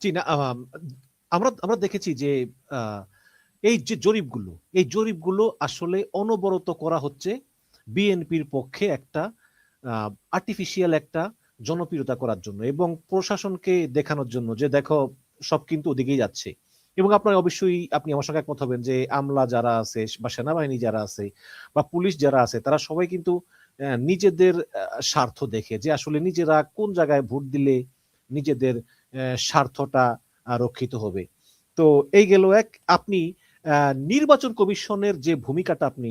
জি না, আমরা আমরা দেখেছি যে আহ, এই যে জরিপগুলো, এই জরিপগুলো আসলে অনবরত করা হচ্ছে বিএনপির পক্ষে একটা আর্টিফিশিয়াল একটা জনপ্রিয়তা করার জন্য এবং প্রশাসনকে দেখানোর জন্য যে দেখো সব কিন্তু ওদিকেই যাচ্ছে। এবং আপনার অবশ্যই আপনি আমার সঙ্গে একমত হবেন যে আমলা যারা আছে বা সেনাবাহিনী যারা আছে বা পুলিশ যারা আছে তারা সবাই কিন্তু নিজেদের স্বার্থ দেখে যে আসলে নিজেরা কোন জায়গায় ভোট দিলে নিজেদের স্বার্থটা রক্ষিত হবে। তো এই গেল এক। আপনি নির্বাচন কমিশনের যে ভূমিকাটা আপনি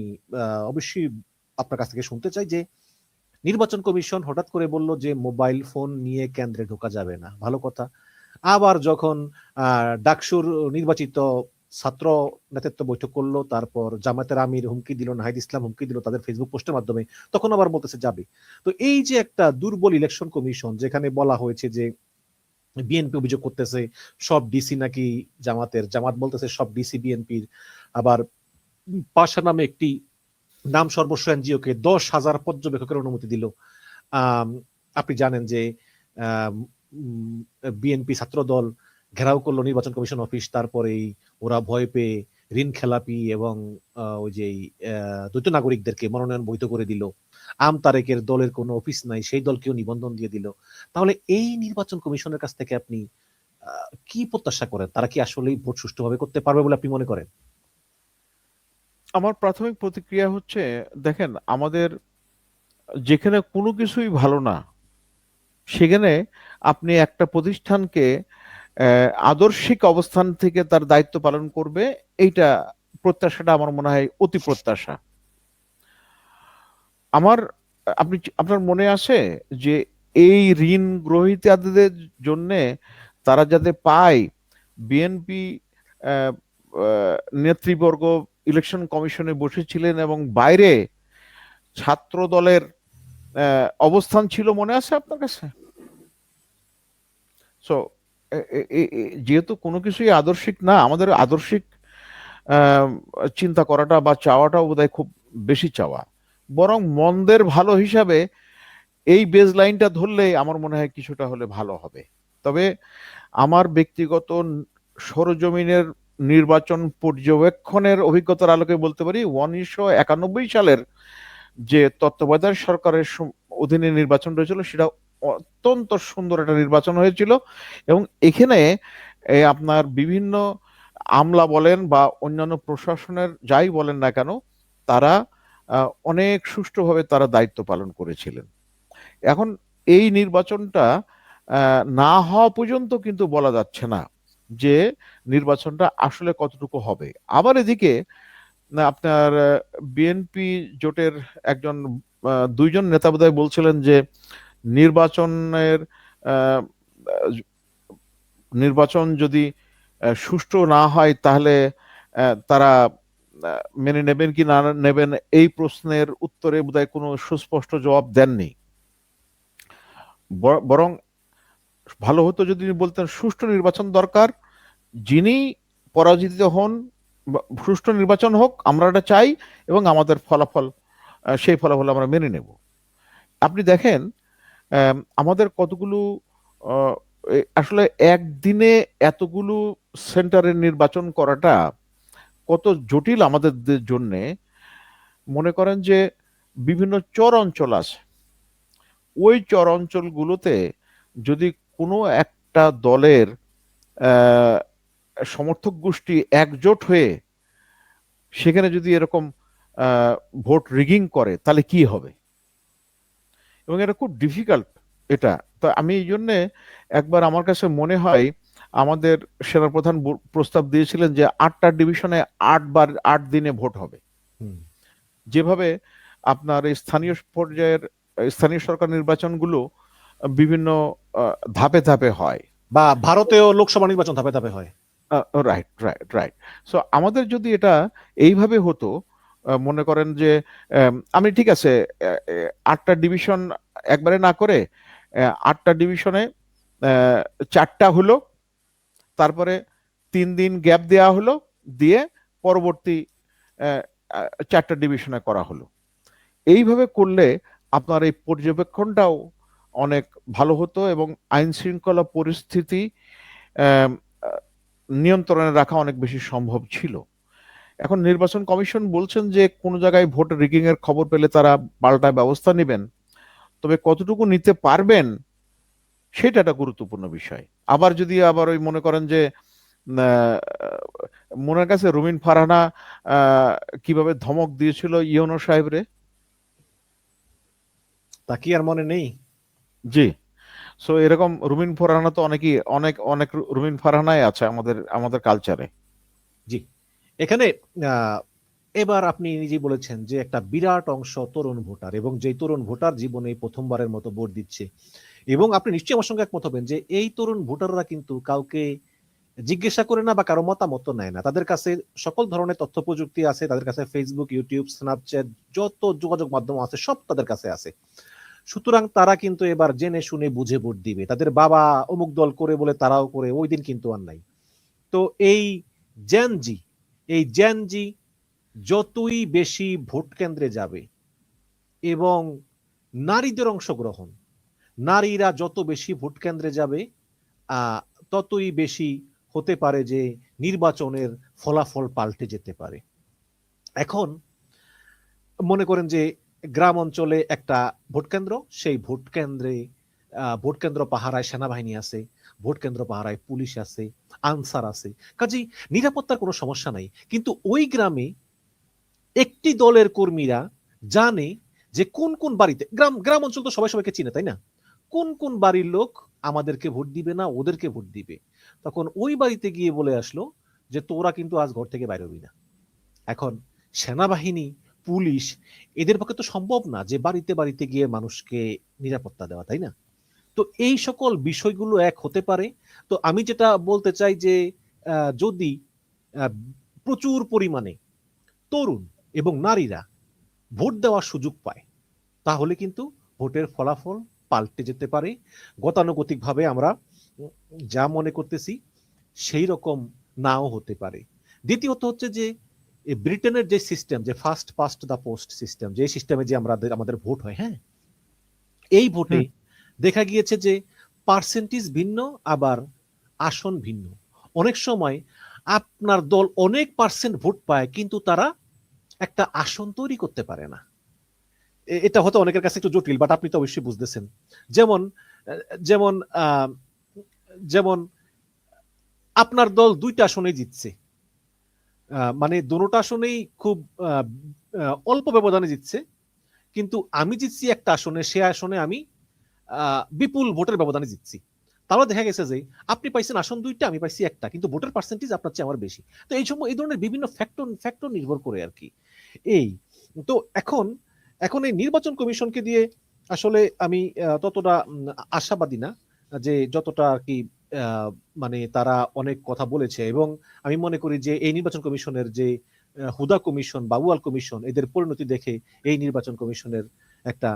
অবশ্যই আপনার কাছ থেকে শুনতে চাই যে নির্বাচন কমিশন হঠাৎ করে বলল যে মোবাইল ফোন নিয়ে কেন্দ্রে ঢোকা যাবে না, ভালো কথা। আবার যখন ডাকসুর নির্বাচিত ছাত্র নেতৃত্ব বৈঠক করলো, তারপর জামায়াতের আমির হুমকি দিল, নাহিদ ইসলাম হুমকি দিল তাদের ফেসবুক পোস্টের মাধ্যমে, তখন আবার বলতেছে যাবে। তো এই যে একটা দুর্বল ইলেকশন কমিশন, যেখানে বলা হয়েছে যে বিএনপি অভিযোগ করতেছে সব ডিসি নাকি জামাতের, জামাত বলতেছে সব ডিসি বিএনপির, আবার পাশা নামে একটি নাম সর্বস্ব এনজিওকে 10,000 পর্যবেক্ষকের অনুমতি দিল। আম, আপনি জানেন যে বিএনপি ছাত্র দল ঘেরাও করলো নির্বাচন কমিশন অফিস, তারপরেই ওরা ভয় পেয়ে ঋণ খেলাপি এবং ওই যে দ্বৈত নাগরিকদেরকে মনোনয়ন বৈধ করে দিল। আম তারেকের দলের কোনো অফিস নাই, সেই দলকেও নিবন্ধন দিয়ে দিল। তাহলে এই নির্বাচন কমিশনের কাছ থেকে আপনি কি প্রত্যাশা করেন? তারা কি আসলেই ভোট সুষ্ঠুভাবে করতে পারবে বলে আপনি মনে করেন? আমার প্রাথমিক প্রতিক্রিয়া হচ্ছে, দেখেন, আমাদের যেখানে কোনো কিছুই ভালো না, সেখানে আপনি একটা প্রতিষ্ঠানকে আদর্শিক অবস্থান থেকে তার দায়িত্ব পালন করবে, এইটা প্রত্যাশাটা আমার মনে হয় অতি প্রত্যাশা। আমার আপনার মনে আছে যে এই ঋণ গ্রহীতাদের জন্য তারা যাতে পায়, বিএনপি নেতৃবর্গ ইলেকশন কমিশনে বসেছিলেন এবং বাইরে ছাত্র দলের অবস্থান ছিল, মনে আছে আপনার কাছে? সো যেহেতু কোনো কিছুই আদর্শিক না, আমাদের আদর্শিক আহ, চিন্তা করাটা বা চাওয়াটাও বোধহয় খুব বেশি চাওয়া। বরং মন্দের ভালো হিসাবে এই বেজ লাইনটা ধরলে আমার মনে হয় কিছুটা হলে ভালো হবে। তবে আমার ব্যক্তিগত সরজমিনের নির্বাচন পর্যবেক্ষণের অভিজ্ঞতার আলোকে বলতে পারি, 1991 সালের যে তত্ত্বাবধায়ক সরকারের অধীনে নির্বাচন হয়েছিল, সেটা অত্যন্ত সুন্দর একটা নির্বাচন হয়েছিল। এবং এখানে আপনার বিভিন্ন আমলা বলেন বা অন্যান্য প্রশাসনের যাই বলেন না কেন, তারা অনেক সুষ্ঠুভাবে তারা দায়িত্ব পালন করেছিলেন। এখন এই নির্বাচনটা না হওয়া পর্যন্ত কিন্তু বলা যাচ্ছে না যে নির্বাচনটা আসলে কতটুকু হবে। আবার এদিকে না, আপনার বিএনপি জোটের একজন দুইজন নেতা বোধহয় বলছিলেন যে নির্বাচনের আহ, নির্বাচন যদি সুষ্ঠু না হয় তাহলে তারা মেনে নেবেন কি না নেবেন, এই প্রশ্নের উত্তরে বোধহয় কোনো সুস্পষ্ট জবাব দেননি। বরং ভালো হতো যদি বলতেন সুষ্ঠু নির্বাচন দরকার, যিনি পরাজিত হন সুষ্ঠু নির্বাচন হোক, আমরা এটা চাই, এবং আমাদের ফলাফল সেই ফলাফল আমরা মেনে নেব। আপনি দেখেন আমাদের কতগুলো আহ, আসলে একদিনে এতগুলো সেন্টারের নির্বাচন করাটা কত জটিল আমাদের জন্য। মনে করেন যে বিভিন্ন চর অঞ্চল আছে, ওই চর অঞ্চলগুলোতে যদি কোনো একটা দলের আহ, সমর্থক গোষ্ঠী একজোট হয়ে সেখানে যদি এরকম আহ, ভোট রিগিং করে তাহলে কি হবে, এবং এটা খুব ডিফিকাল্ট। এটা তো আমি এই জন্যে একবার আমার কাছে মনে হয় আমাদের সেনাপ্রধান প্রস্তাব দিয়েছিলেন যে 8টা ডিভিশনে 8 বার 8 দিনে ভোট হবে। হুম। যেভাবে আপনার এই স্থানীয় পর্যায়ের স্থানীয় সরকার নির্বাচনগুলো বিভিন্ন ধাপে ধাপে হয়। বা ভারতেও লোকসভা নির্বাচন ধাপে ধাপে হয়। Right, right, right. সো আমাদের যদি এটা এইভাবে হতো, মনে করেন যে আমি ঠিক আছে 8টা ডিভিশন একবারে না করে 8টা ডিভিশনে 4টা হলো, তারপরে 3 দিন গ্যাপ দেওয়া হলো, দিয়ে পরবর্তী 4টা ডিভিশনে করা হলো। এইভাবে করলে আপনার এই পর্যবেক্ষণটাও অনেক ভালো হতো এবং আইন শৃঙ্খলা পরিস্থিতি আহ, নিয়ন্ত্রণে রাখা অনেক বেশি সম্ভব ছিল। এখন নির্বাচন কমিশন বলছেন যে কোনো জায়গায় ভোট রিগিং এর খবর পেলে তারা পাল্টা ব্যবস্থা নেবেন, তবে কতটুকু নিতে পারবেন সেটা একটা গুরুত্বপূর্ণ বিষয়। আবার ওই মনে করেন যে আহ, মনের কাছে রুমিন ফারহানা আহ, কিভাবে ধমক দিয়েছিল ইউনো সাহেবরে। তা কি আর মনে নেই? জি। সো এরকম রুমিন ফারহানা তো অনেকই অনেক অনেক রুমিন ফারহানাই আছে আমাদের আমাদের কালচারে। জি, এখানে আহ, এবার আপনি নিজেই বলেছেন যে একটা বিরাট অংশ তরুণ ভোটার, এবং যে তরুণ ভোটার জীবনে প্রথমবারের মতো ভোট দিচ্ছে, এবং আপনি নিশ্চয়ই আমার সঙ্গে একমত হবেন যে এই তরুণ ভোটাররা কিন্তু কাউকে জিজ্ঞাসা করে না বা কারো মতামত নেয় না। তাদের কাছে সকল ধরনের তথ্য প্রযুক্তি আছে, তাদের কাছে ফেসবুক, ইউটিউব, স্ন্যাপচ্যাট, যত যোগাযোগ মাধ্যম আছে সব তাদের কাছে আছে। সুতরাং তারা কিন্তু এবার জেনে শুনে বুঝে ভোট দিবে। তাদের বাবা অমুক দল করে বলে তারাও করে, ওই দিন কিন্তু আর নাই। তো এই জেনজি এই জেনজি যতই বেশি ভোট কেন্দ্রে যাবে এবং নারীদের অংশগ্রহণ, নারীরা যত বেশি ভোট কেন্দ্রে যাবে, আহ, ততই বেশি হতে পারে যে নির্বাচনের ফলাফল পাল্টে যেতে পারে। এখন মনে করেন যে গ্রাম অঞ্চলে একটা ভোট কেন্দ্র, সেই ভোট কেন্দ্রে ভোট কেন্দ্র পাহারায় সেনাবাহিনী আছে, ভোট কেন্দ্র পাহারায় পুলিশ আছে, আনসার আছে, কাজেই নিরাপত্তার কোনো সমস্যা নাই। কিন্তু ওই গ্রামে একটি দলের কর্মীরা জানে যে কোন কোন বাড়িতে, গ্রাম গ্রাম অঞ্চল তো সবাই সবাইকে চিনে, তাই না? কোন কোন বাড়ির লোক আমাদেরকে ভোট দিবে না, ওদেরকে ভোট দিবে। তখন ওই বাড়িতে গিয়ে বলে আসলো যে তোরা কিন্তু আজ ঘর থেকে বাইরে হবি না। এখন সেনাবাহিনী, পুলিশ, এদের পক্ষে তো সম্ভব না যে বাড়িতে বাড়িতে গিয়ে মানুষকে নিরাপত্তা দেওয়া, তাই না? তো এই সকল বিষয়গুলো এক হতে পারে। তো আমি যেটা বলতে চাই যে যদি আহ, প্রচুর পরিমাণে তরুণ এবং নারীরা ভোট দেওয়ার সুযোগ পায়, তাহলে কিন্তু ভোটের ফলাফল পাল্টে যেতে পারে। গতানুগতিকভাবে আমরা যা মনে করতেছি সেই রকম নাও হতে পারে। দ্বিতীয়ত হচ্ছে যে ব্রিটেনের যে সিস্টেম, যে first past the post system, যে সিস্টেমে যে আমাদের ভোট হয়, হ্যাঁ, এই ভোটে হুম। দেখা গিয়েছে যে পার্সেন্টেজ ভিন্ন, আবার আসন ভিন্ন। অনেক সময় আপনার দল অনেক পার্সেন্ট ভোট পায় কিন্তু তারা একটা আসন তৈরি করতে পারে না। এটা হয়তো অনেকের কাছে একটু জটিল, বাট আপনি তো অবশ্যই বুঝতেছেন। যেমন যেমন যেমন আপনার দল 2টা আসনে জিতছে, মানে দুটো আসনেই খুব অল্প ব্যবধানে জিতছে, কিন্তু আমি জিতছি একটা আসনে, সে আসনে আমি বিপুল ভোটের ব্যবধানে জিতছি। তাহলে দেখা গেছে যে আপনি পাইছেন আসন 2টা, আমি পাইছি একটা, কিন্তু ভোটের পার্সেন্টেজ আপনার চেয়ে আমার বেশি। তো এই সময় এই ধরনের বিভিন্ন ফ্যাক্টর ফ্যাক্টর নির্ভর করে আর কি। এই তো এখন এখন এই নির্বাচন কমিশনকে দিয়ে আসলে আমি ততটা আশাবাদী না, যে যতটা আর কি আহ, মানে তারা অনেক কথা বলেছে। এবং আমি মনে করি যে এই নির্বাচন কমিশনের যে হুদা কমিশন বা উয়াল কমিশন, এদের পরিণতি দেখে এই নির্বাচন কমিশনের একটা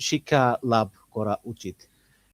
শিক্ষা লাভ করা উচিত।